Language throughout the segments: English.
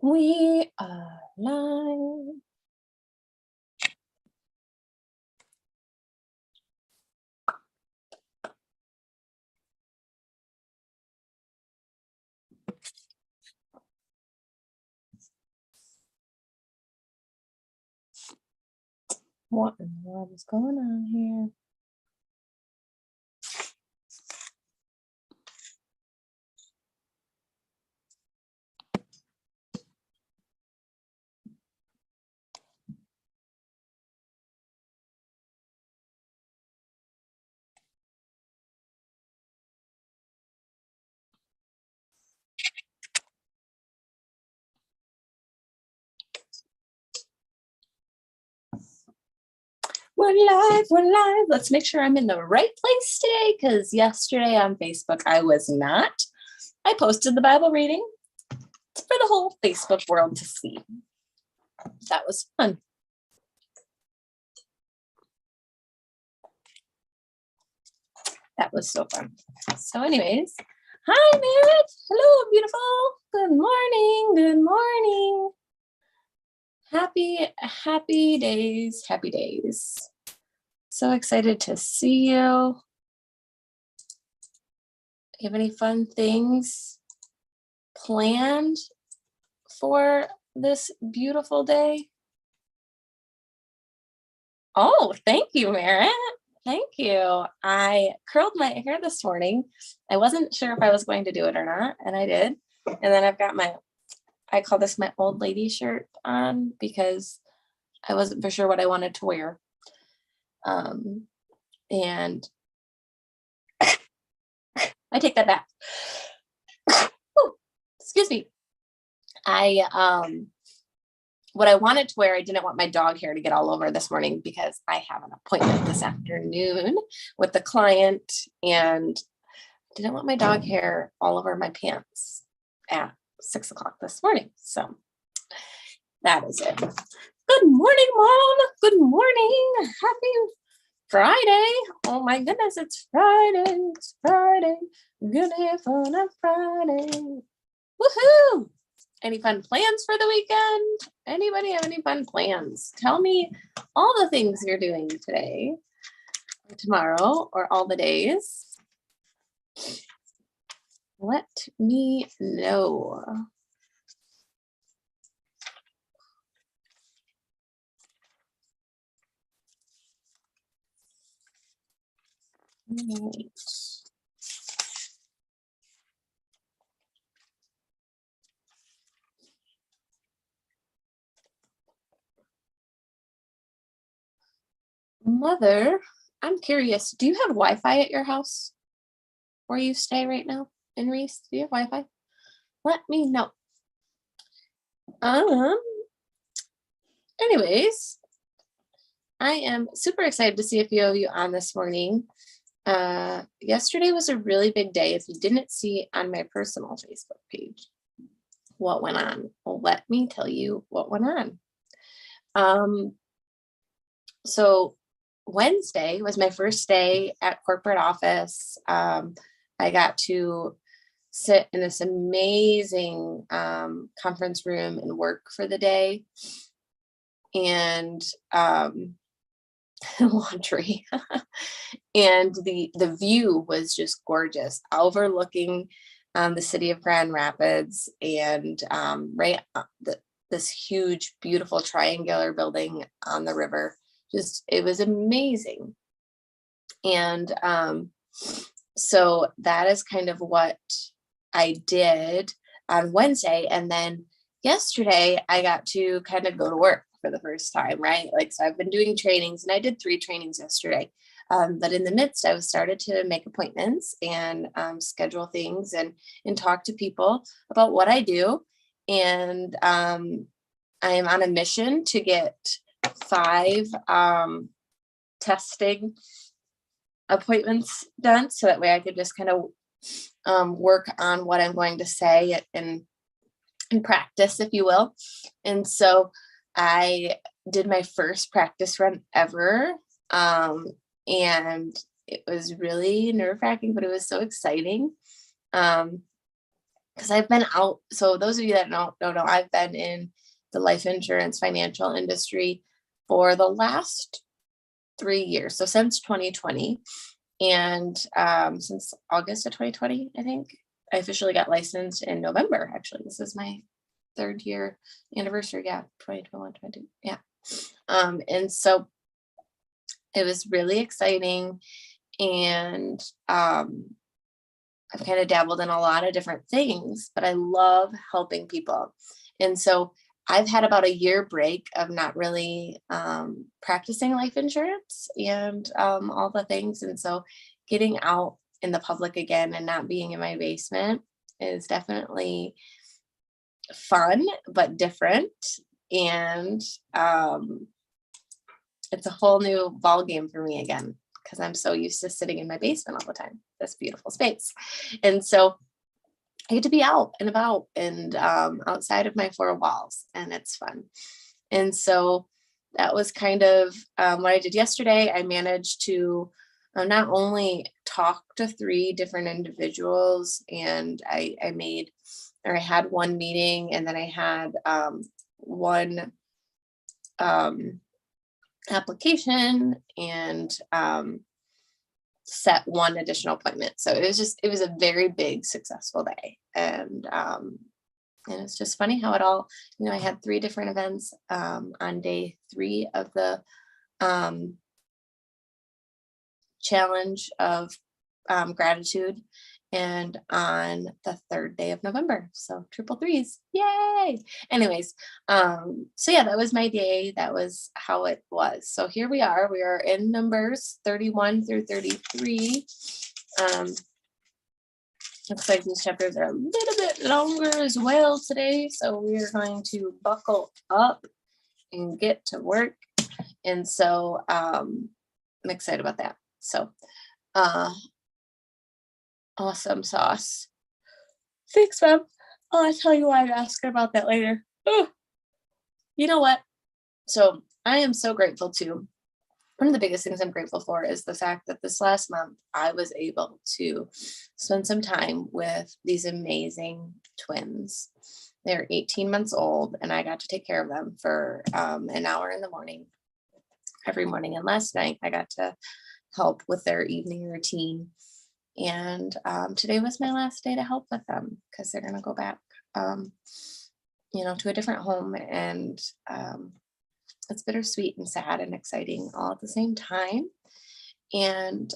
We are live. What in the world is going on here? We're live, we're live. Let's make sure I'm in the right place today, because yesterday on Facebook, I was not. I posted the Bible reading for the whole Facebook world to see. That was fun. That was so fun. So anyways, hi, Merritt. Hello, beautiful. Good morning, good morning. Happy days, happy days. So excited to see you. You have any fun things planned for this beautiful day? Oh, thank you, Merritt. Thank you. I curled my hair this morning. I wasn't sure if I was going to do it or not, and I did. And then I've got I call this my old lady shirt on because I wasn't for sure what I wanted to wear. And I take that back. Ooh, excuse me. What I wanted to wear, I didn't want my dog hair to get all over this morning because I have an appointment this afternoon with the client, and didn't want my dog hair all over my pants at 6 o'clock this morning. So that is it. Good morning, Mom. Good morning. Happy Friday. Oh my goodness, it's Friday. It's Friday. Good to have fun on Friday. Woohoo! Any fun plans for the weekend? Anybody have any fun plans? Tell me all the things you're doing today, or tomorrow, or all the days. Let me know. All right. Mother, I'm curious, do you have Wi-Fi at your house where you stay right now in Reese? Do you have Wi-Fi? Let me know. Anyways, I am super excited to see a few of you on this morning. Yesterday was a really big day. If you didn't see on my personal Facebook page what went on, well, let me tell you what went on. So Wednesday was my first day at corporate office. I got to sit in this amazing conference room and work for the day, and laundry. And the view was just gorgeous, overlooking the city of Grand Rapids, and right this huge, beautiful triangular building on the river. Just, it was amazing. And so that is kind of what I did on Wednesday. And then yesterday I got to kind of go to work for the first time, right? Like, so I've been doing trainings, and I did 3 trainings yesterday. But in the midst, I was started to make appointments and schedule things and talk to people about what I do. And I am on a mission to get 5 testing appointments done, so that way I could just kind of work on what I'm going to say and practice, if you will. And so I did my first practice run ever, and it was really nerve-wracking, but it was so exciting, because because I've been out. So those of you that don't know, I've been in the life insurance financial industry for the last 3 years. So since 2020, and since August of 2020, I think I officially got licensed in November. Actually, this is my 3rd-year anniversary. Yeah, 2021, 22. Yeah. And so it was really exciting. And I've kind of dabbled in a lot of different things, but I love helping people. And so I've had about a year break of not really practicing life insurance and all the things. And so getting out in the public again and not being in my basement is definitely fun, but different. And it's a whole new ball game for me again, because I'm so used to sitting in my basement all the time, this beautiful space. And so I get to be out and about and outside of my 4 walls, and it's fun. And so that was kind of what I did yesterday. I managed to not only talk to 3 different individuals, and I had one meeting, and then I had one application, and set one additional appointment. So it was a very big, successful day. And it's just funny how it all, I had 3 different events on day 3 of the challenge of gratitude, and on the 3rd day of November. So triple threes. Yay. Anyways, so yeah, that was my day. That was how it was. So here we are. We are in Numbers 31 through 33. Looks like these chapters are a little bit longer as well today. So we are going to buckle up and get to work. And so I'm excited about that. So awesome sauce. Thanks, Mom. I'll tell you why I'm asking about that later. Oh, you know what? So I am so grateful too. One of the biggest things I'm grateful for is the fact that this last month I was able to spend some time with these amazing twins. They're 18 months old, and I got to take care of them for an hour in the morning, every morning. And last night I got to help with their evening routine. And today was my last day to help with them, because they're going to go back, to a different home. And it's bittersweet and sad and exciting all at the same time. And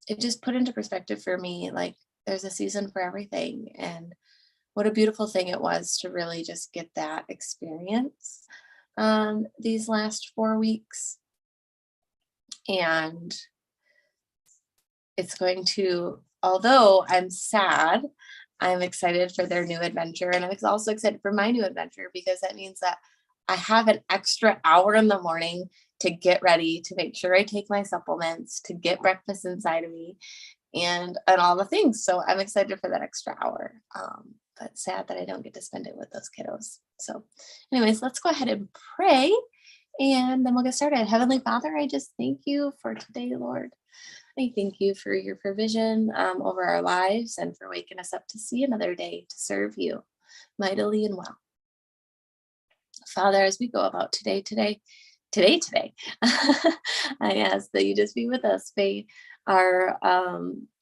it just put into perspective for me, like, there's a season for everything. And what a beautiful thing it was to really just get that experience these last 4 weeks. And it's going to, although I'm sad, I'm excited for their new adventure. And I'm also excited for my new adventure, because that means that I have an extra hour in the morning to get ready, to make sure I take my supplements, to get breakfast inside of me, and all the things. So I'm excited for that extra hour. But sad that I don't get to spend it with those kiddos. So anyways, let's go ahead and pray, and then we'll get started. Heavenly Father, I just thank you for today, Lord. I thank you for your provision over our lives, and for waking us up to see another day to serve you mightily and well. Father, as we go about today, I ask that you just be with us. May our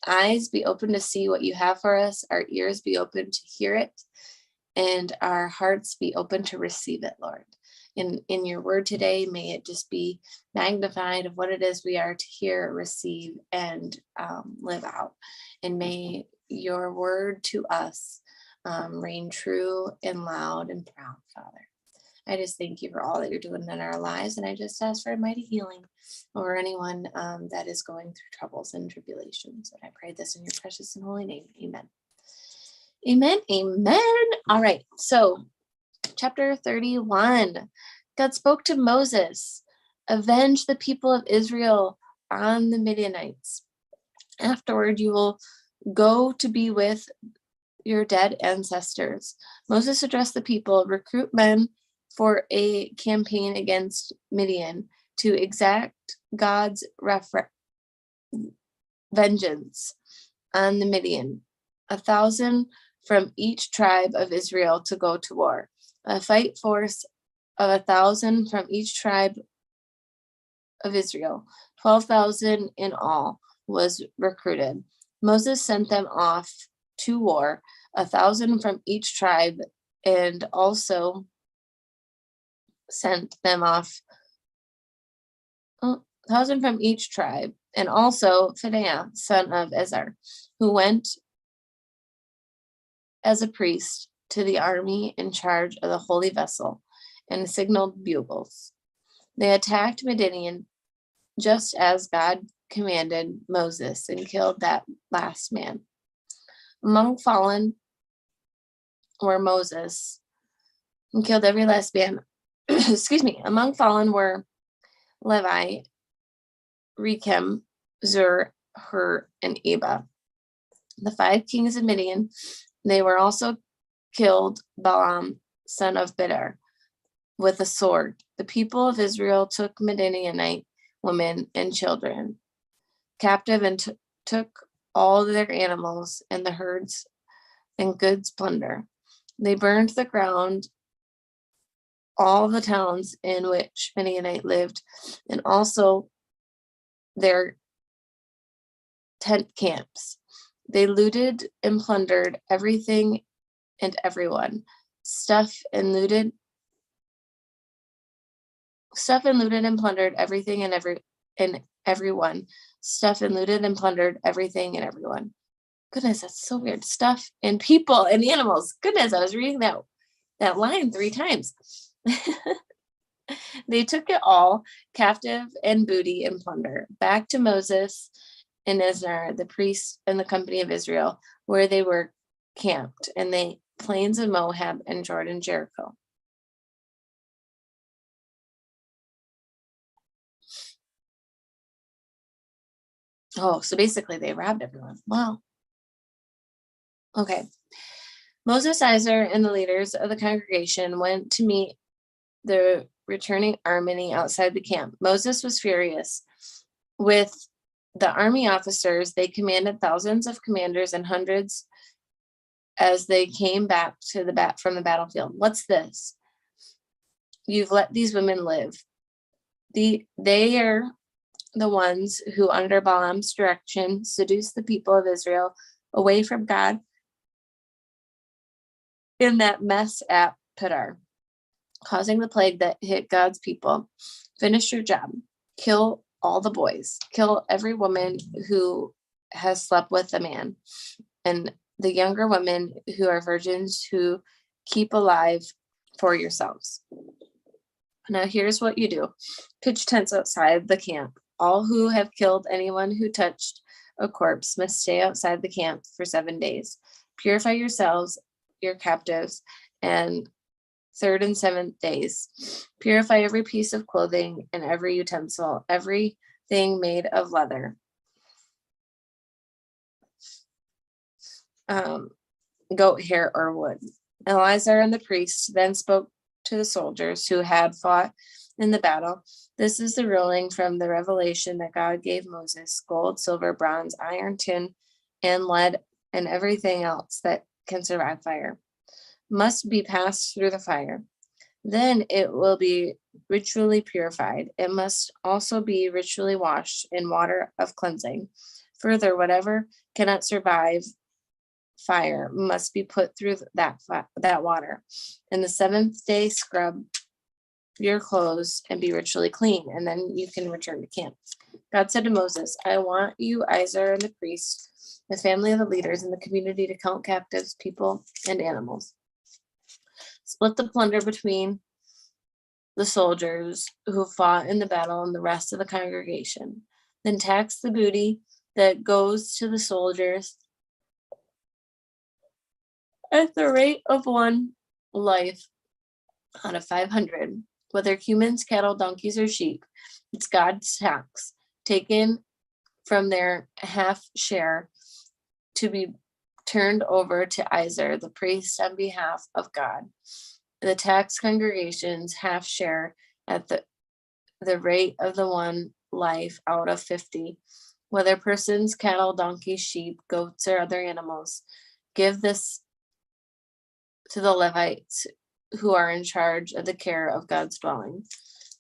eyes be open to see what you have for us, our ears be open to hear it, and our hearts be open to receive it, Lord. In your word today, may it just be magnified of what it is we are to hear, receive, and live out. And may your word to us reign true and loud and proud, Father. I just thank you for all that you're doing in our lives. And I just ask for a mighty healing over anyone that is going through troubles and tribulations. And I pray this in your precious and holy name. Amen. Amen. Amen. All right. So chapter 31, God spoke to Moses, avenge the people of Israel on the Midianites. Afterward, you will go to be with your dead ancestors. Moses addressed the people, recruit men for a campaign against Midian to exact God's vengeance on the Midian. 1,000 from each tribe of Israel to go to war. A fight force of 1,000 from each tribe of Israel, 12,000 in all, was recruited. Moses sent them off to war, 1,000 from each tribe, and also sent them off 1,000 from each tribe, and also Phinehas, son of Ezar, who went as a priest to the army in charge of the holy vessel, and signaled bugles. They attacked Midian just as God commanded Moses and killed that last man. Among fallen were Moses and killed every last man. Excuse me. Among fallen were Levi, Rechem, Zur, Hur, and Eba, the 5 kings of Midian. They were also killed Balaam, son of Beor, with a sword. The people of Israel took Midianite women and children captive and took all their animals and the herds and goods plunder. They burned the ground, all the towns in which Midianite lived, and also their tent camps. They looted and plundered everything and everyone. Stuff and looted and plundered everything and everyone. Stuff and looted and plundered everything and everyone. Goodness, that's so weird. Stuff and people and animals. Goodness, I was reading that line 3 times. They took it all, captive and booty and plunder, back to Moses and Ezra, the priest and the company of Israel, where they were camped in the plains of Moab and Jordan, Jericho. Oh, so basically they robbed everyone. Wow. Okay. Moses, Isaac, and the leaders of the congregation went to meet the returning army outside the camp. Moses was furious with the army officers. They commanded thousands of commanders and hundreds as they came back to from the battlefield. What's this? You've let these women live. They are the ones who, under Balaam's direction, seduced the people of Israel away from God in that mess at Pedar, causing the plague that hit God's people. Finish your job. Kill all the boys. Kill every woman who has slept with a man, and the younger women who are virgins who keep alive for yourselves. Now here's what you do. Pitch tents outside the camp. All who have killed anyone who touched a corpse must stay outside the camp for 7 days. Purify yourselves, your captives, and 3rd and 7th days. Purify every piece of clothing and every utensil, everything made of leather. Goat hair or wood. Eleazar and the priests then spoke to the soldiers who had fought in the battle. This is the ruling from the revelation that God gave Moses: gold, silver, bronze, iron, tin, and lead, and everything else that can survive fire must be passed through the fire. Then it will be ritually purified. It must also be ritually washed in water of cleansing. Further, whatever cannot survive fire must be put through that water. And the 7th day, scrub your clothes and be ritually clean, and then you can return to camp. God said to Moses, I want you, Isaac, and the priest, the family of the leaders in the community, to count captives, people, and animals. Split the plunder between the soldiers who fought in the battle and the rest of the congregation. Then tax the booty that goes to the soldiers at the rate of 1 life out of 500, whether humans, cattle, donkeys, or sheep. It's God's tax, taken from their half share to be turned over to Isaac, the priest, on behalf of God. The tax congregation's half share at the rate of the 1 life out of 50, whether persons, cattle, donkeys, sheep, goats, or other animals. Give this to the Levites who are in charge of the care of God's dwelling.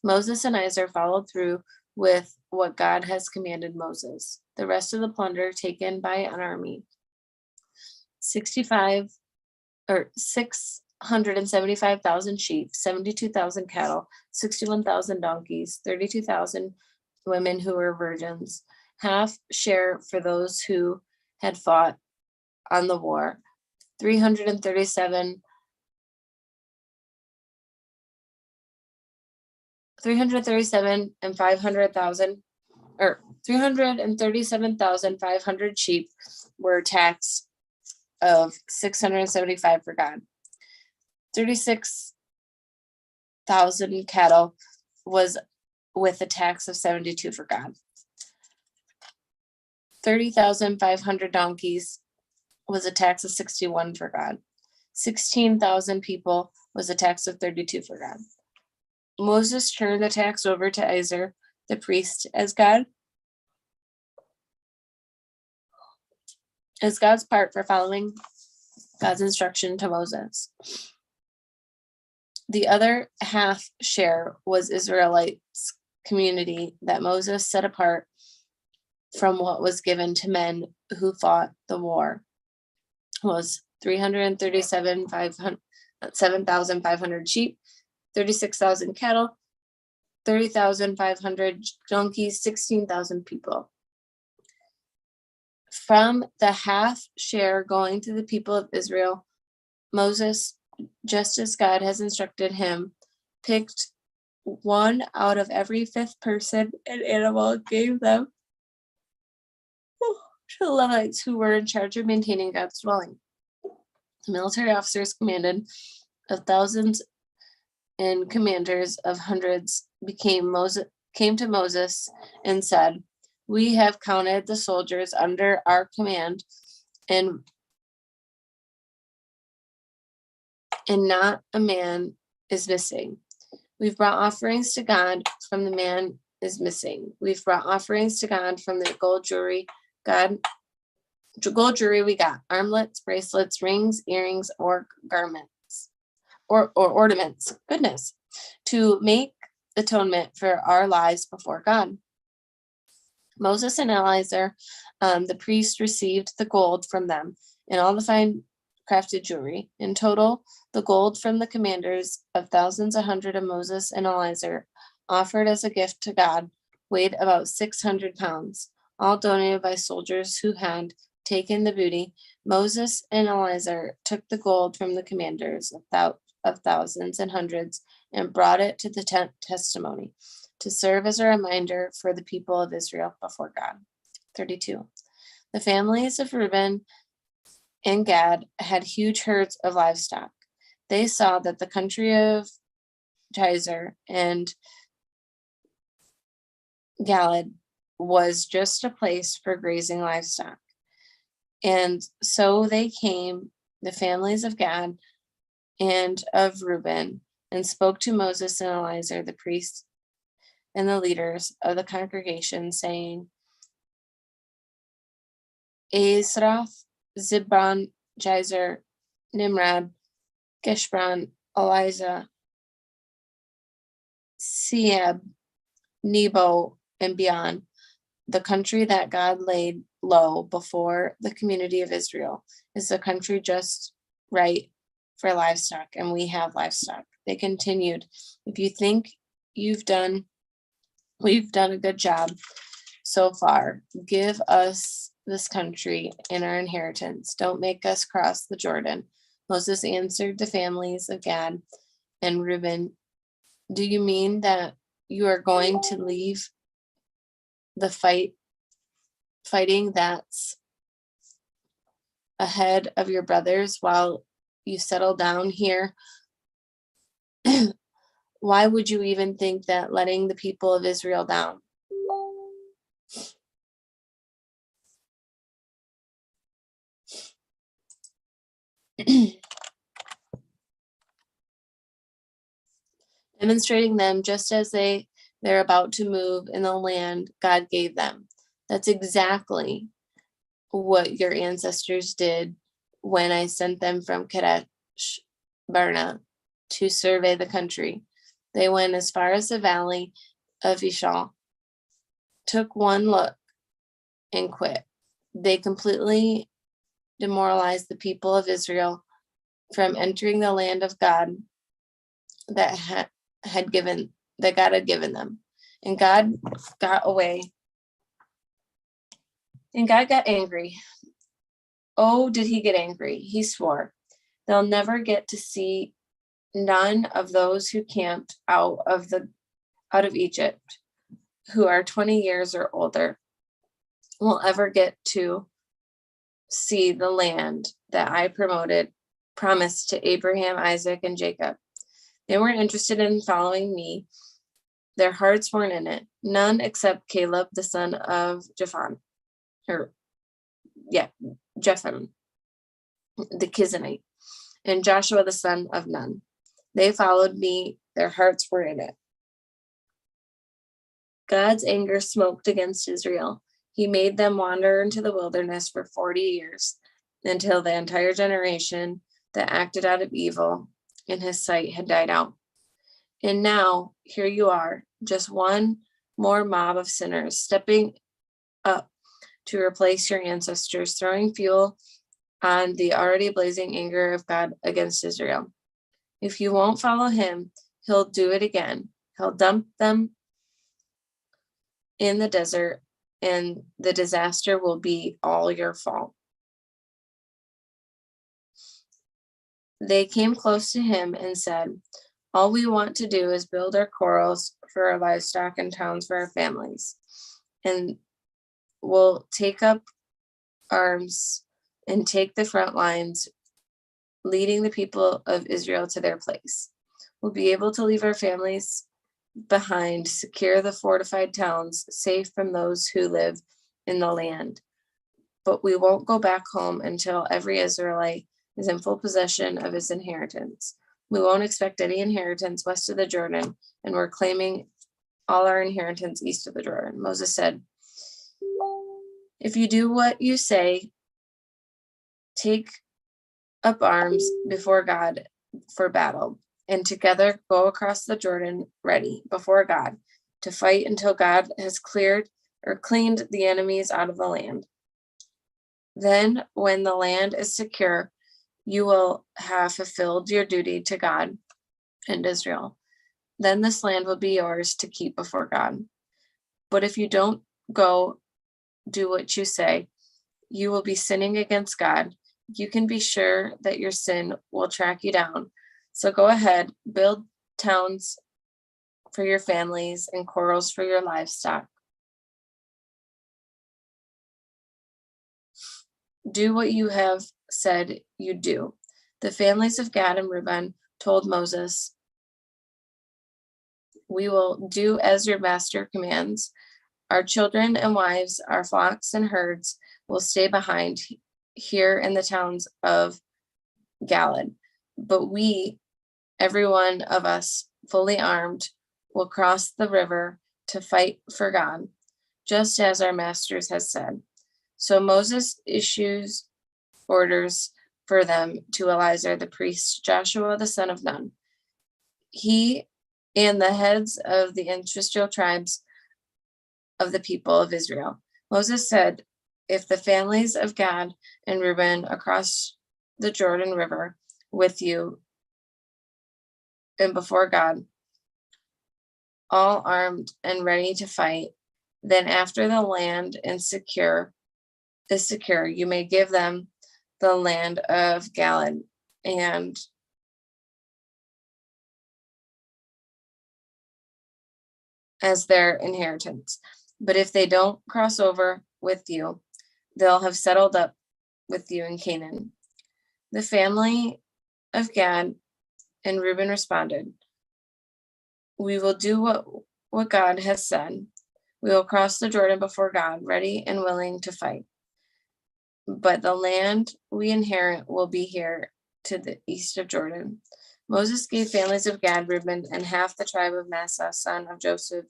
Moses and Isaac followed through with what God has commanded Moses. The rest of the plunder taken by an army, 675,000 sheep, 72,000 cattle, 61,000 donkeys, 32,000 women who were virgins, half share for those who had fought on the war, 337 and 500,000 or 337,500 sheep were taxed of 675 for God. 36,000 cattle was with a tax of 72 for God. 30,500 donkeys was a tax of 61 for God. 16,000 people was a tax of 32 for God. Moses turned the tax over to Isaac, the priest, as God's part for following God's instruction to Moses. The other half share was Israelites' community that Moses set apart from what was given to men who fought the war, was 7,500 sheep, 36,000 cattle, 30,500 donkeys, 16,000 people. From the half share going to the people of Israel, Moses, just as God has instructed him, picked one out of every fifth person and animal, gave them to the Levites who were in charge of maintaining God's dwelling. The military officers commanded of thousands and commanders of hundreds came to Moses and said, "We have counted the soldiers under our command, and not a man is missing. We've brought offerings to God from the man is missing. We've brought offerings to God from the gold jewelry we got, armlets, bracelets, rings, earrings, or garments, or ornaments, goodness, to make atonement for our lives before God." Moses and Eleazar, the priest, received the gold from them and all the fine crafted jewelry. In total, the gold from the commanders of thousands, 100 of Moses and Eleazar, offered as a gift to God, weighed about 600 pounds, all donated by soldiers who had taken the booty. Moses and Eleazar took the gold from the commanders of thousands and hundreds and brought it to the tent testimony to serve as a reminder for the people of Israel before God. 32. The families of Reuben and Gad had huge herds of livestock. They saw that the country of Jazer and Galad was just a place for grazing livestock. And so they came, the families of Gad and of Reuben, and spoke to Moses and Eleazar, the priests, and the leaders of the congregation, saying, Ezrath, Zibron, Jazer, Nimrod, Geshbron, Eliza, Seab, Nebo, and beyond, the country that God laid low before the community of Israel is the country just right for livestock, and we have livestock. They continued, if you think we've done a good job so far, give us this country and our inheritance. Don't make us cross the Jordan. Moses answered the families of Gad and Reuben, do you mean that you are going to leave the fighting that's ahead of your brothers while you settle down here? Why would you even think that letting the people of Israel down? Demonstrating them just as they're about to move in the land God gave them. That's exactly what your ancestors did when I sent them from Kadesh Barna to survey the country. They went as far as the valley of Ishal, took one look, and quit. They completely demoralized the people of Israel from entering the land of God that God had given them. And God got away. And God got angry. Oh, did he get angry? He swore, they'll never get to see none of those who camped out of Egypt, who are 20 years or older, will ever get to see the land that I promised to Abraham, Isaac, and Jacob. They weren't interested in following me. Their hearts weren't in it. None except Caleb, the son of Jephunneh, the Kizanite, and Joshua, the son of Nun. They followed me. Their hearts were in it. God's anger smoked against Israel. He made them wander into the wilderness for 40 years, until the entire generation that acted out of evil in his sight had died out. And now, here you are, just one more mob of sinners stepping up to replace your ancestors, throwing fuel on the already blazing anger of God against Israel. If you won't follow him, he'll do it again. He'll dump them in the desert, and the disaster will be all your fault. They came close to him and said, all we want to do is build our corrals for our livestock and towns for our families. And we'll take up arms and take the front lines, leading the people of Israel to their place. We'll be able to leave our families behind, secure the fortified towns, safe from those who live in the land. But we won't go back home until every Israelite is in full possession of his inheritance. We won't expect any inheritance west of the Jordan, and we're claiming all our inheritance east of the Jordan. Moses said, if you do what you say, take up arms before God for battle, and together go across the Jordan ready before God to fight until God has cleared or cleaned the enemies out of the land. Then, when the land is secure, you will have fulfilled your duty to God and Israel. Then this land will be yours to keep before God. But if you don't go do what you say, you will be sinning against God. You can be sure that your sin will track you down. So go ahead, build towns for your families and corrals for your livestock. Do what you have said you'd do. The families of Gad and Reuben told Moses, we will do as your master commands. Our children and wives, our flocks and herds will stay behind here in the towns of Galilee. But we, every one of us, fully armed, will cross the river to fight for God, just as our masters has said. So Moses issues orders for them to Eleazar the priest, Joshua the son of Nun. He and the heads of the ancestral tribes of the people of Israel. Moses said, if the families of Gad and Reuben across the Jordan River with you and before God, all armed and ready to fight, then after the land is secure, you may give them the land of Galilee and as their inheritance. But if they don't cross over with you, they'll have settled up with you in Canaan. The family of Gad and Reuben responded, we will do what God has said. We will cross the Jordan before God, ready and willing to fight. But the land we inherit will be here to the east of Jordan. Moses gave families of Gad, Reuben, and half the tribe of Manasseh, son of Joseph,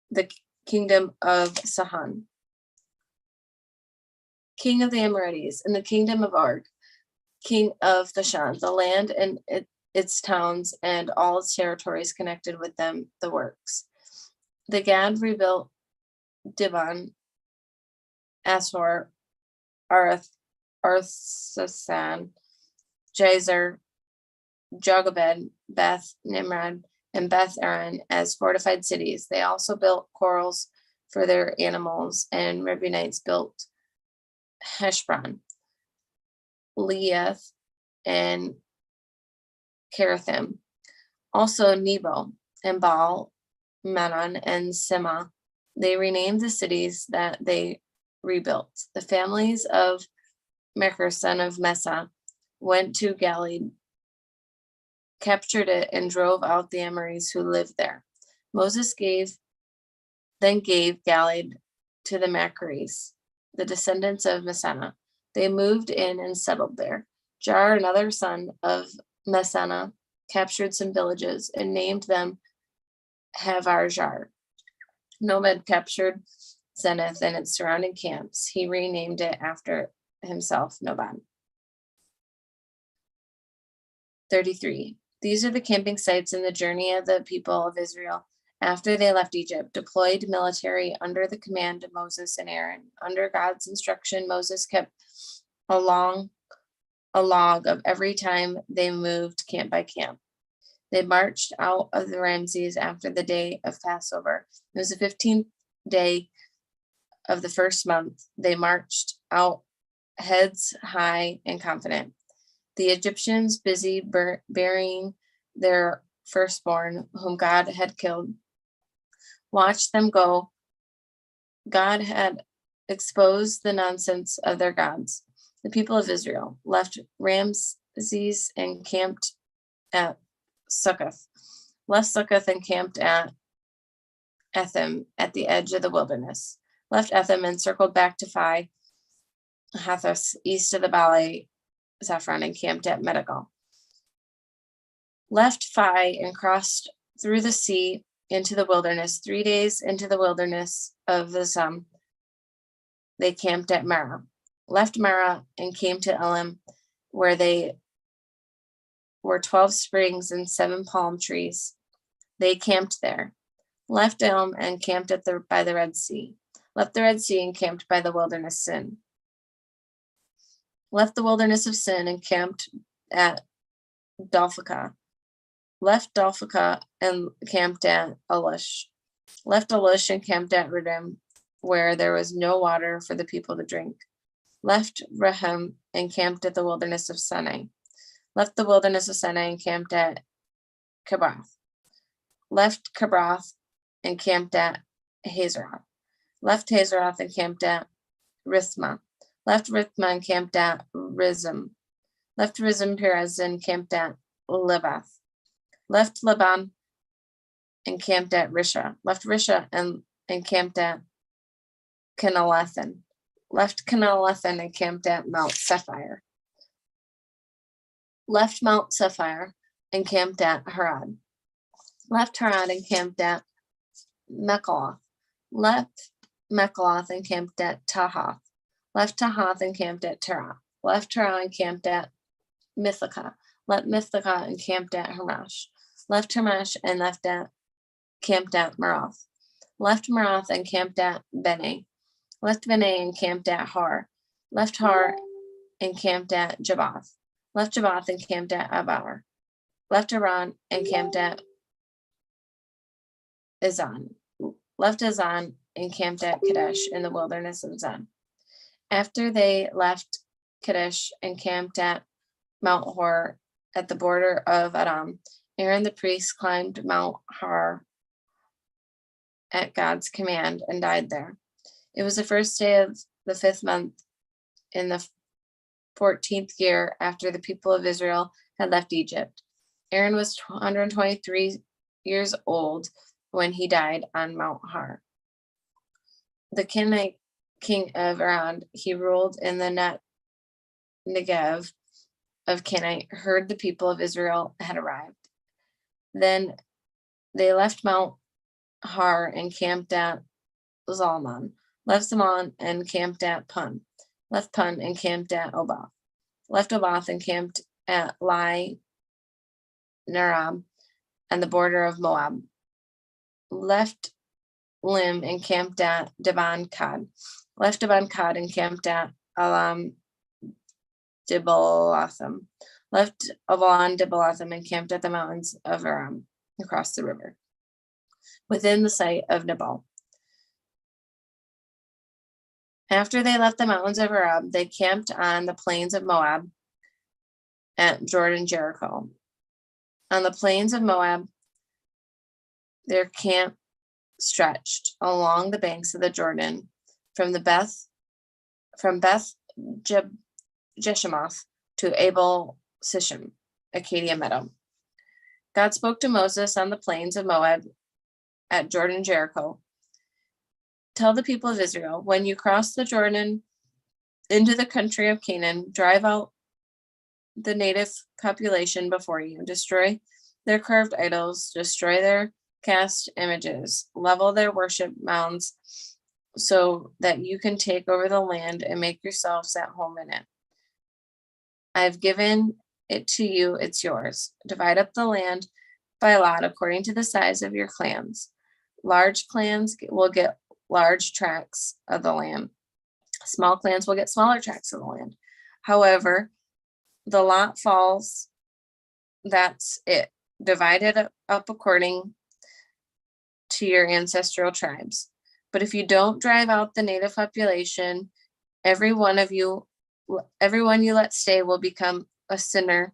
the kingdom of Sihon, king of the Amorites, and the kingdom of Og, king of Bashan, the land and its towns, and all its territories connected with them, the works. The Gad rebuilt Dibon, Asshor, Arthasan, Jazer, Jogabed, Beth Nimrod, and Beth Aaron as fortified cities. They also built corrals for their animals, and Reubenites built Heshbon, Leath, and Kerathim. Also Nebo and Baal, Menon, and Sema. They renamed the cities that they rebuilt. The families of Mechir, son of Mesa, went to Galilee, captured it, and drove out the Amorites who lived there. Moses then gave Galilee to the Macharis, the descendants of Messana. They moved in and settled there. Jar, another son of Messana, captured some villages and named them Havar Jar. Nomad captured Zenith and its surrounding camps. He renamed it after himself, Noban. 33. These are the camping sites in the journey of the people of Israel after they left Egypt, deployed military under the command of Moses and Aaron. Under God's instruction, Moses kept a log of every time they moved camp by camp. They marched out of the Ramses after the day of Passover. It was the 15th day of the first month. They marched out heads high and confident. The Egyptians, busy burying their firstborn, whom God had killed, watched them go. God had exposed the nonsense of their gods. The people of Israel left Ramses and camped at Succoth, left Succoth and camped at Etham at the edge of the wilderness, left Etham and circled back to Phi Hathos east of the Baale Zaphron and camped at Medigal. Left Phi and crossed through the sea into the wilderness. 3 days into the wilderness of the Zam, they camped at Marah. Left Marah and came to Elim, where they were 12 springs and 7 palm trees. They camped there. Left Elim and camped by the Red Sea. Left the Red Sea and camped by the wilderness Sin. Left the wilderness of Sin and camped at Dalphaka. Left Dalphaka and camped at Alush. Left Alush and camped at Redim, where there was no water for the people to drink. Left Rehem and camped at the wilderness of Sinai. Left the wilderness of Sinai and camped at Kabrath. Left Kabrath and camped at Hazeroth. Left Hazeroth and camped at Rithma. Left Rithma and camped at Rizim. Left Rizim Perez and camped at Lebath. Left Leban and camped at Risha. Left Risha and camped at Kenalethan. Left Kenalethan and camped at Mount Sapphire. Left Mount Sapphire and camped at Harad. Left Harad and camped at Mekaloth. Left Mekaloth and camped at Tahath. Left Tahath and camped at Terah. Left Terah and camped at Mithaka. Left Mithaka and camped at Hamash. Left Hamash and camped at Maroth. Left Maroth and camped at Bene. Left Bene and camped at Har. Left Har and camped at Jabath. Left Jabath and camped at Abar. Left Aran and camped at Izan. Left Izan and camped at Kadesh in the wilderness of Zan. After they left Kadesh and camped at Mount Hor at the border of Aram, Aaron the priest climbed Mount Har at God's command and died there. It was the first day of the 5th month in the 14th year after the people of Israel had left Egypt. Aaron was 123 years old when he died on Mount Har. The Kenite king of Aran, he ruled in the Negev of Kenite, heard the people of Israel had arrived. Then they left Mount Har and camped at Zalman. Left Zalman and camped at Pun. Left Pun and camped at Obath. Left Obath and camped at Lai Neram and the border of Moab, left Lim encamped at Deban Kad, left Deban Kad encamped at Alam Dibalatham, left Avalon Dibalatham encamped at the mountains of Aram, across the river, within the sight of Nabal. After they left the mountains of Aram, they camped on the plains of Moab at Jordan Jericho. On the plains of Moab, their camp stretched along the banks of the Jordan from Beth Jeshemoth to Abel Sishim, Acacia Meadow. God spoke to Moses on the plains of Moab at Jordan Jericho. Tell the people of Israel, when you cross the Jordan into the country of Canaan, drive out the native population before you, destroy their carved idols, destroy their cast images, level their worship mounds, so that you can take over the land and make yourselves at home in it. I've given it to you, it's yours. Divide up the land by lot according to the size of your clans. Large clans will get large tracts of the land. Small clans will get smaller tracts of the land. However, the lot falls, that's it. Divide it up according to your ancestral tribes. But if you don't drive out the native population, everyone you let stay will become a cinder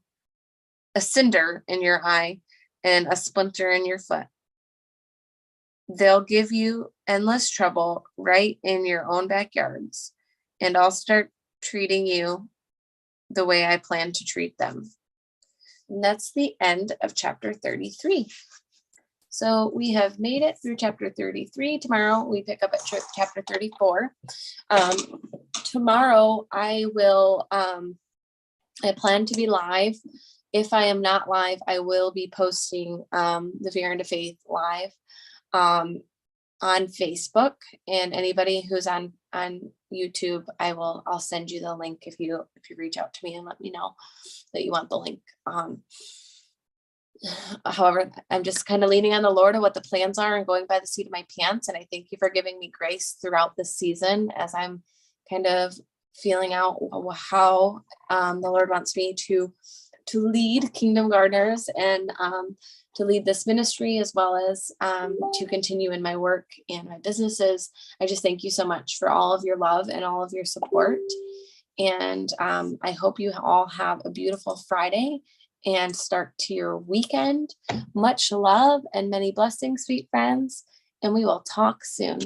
in your eye and a splinter in your foot. They'll give you endless trouble right in your own backyards, and I'll start treating you the way I plan to treat them. And that's the end of chapter 33. So we have made it through chapter 33. Tomorrow we pick up at chapter 34. Tomorrow I plan to be live. If I am not live, I will be posting the Fear into Faith live on Facebook, and anybody who's on YouTube, I'll send you the link if you reach out to me and let me know that you want the link. However, I'm just kind of leaning on the Lord of what the plans are and going by the seat of my pants. And I thank you for giving me grace throughout this season as I'm kind of feeling out how the Lord wants me to lead Kingdom Gardeners and to lead this ministry, as well as to continue in my work and my businesses. I just thank you so much for all of your love and all of your support. And I hope you all have a beautiful Friday and start to your weekend. Much love and many blessings, sweet friends. And we will talk soon.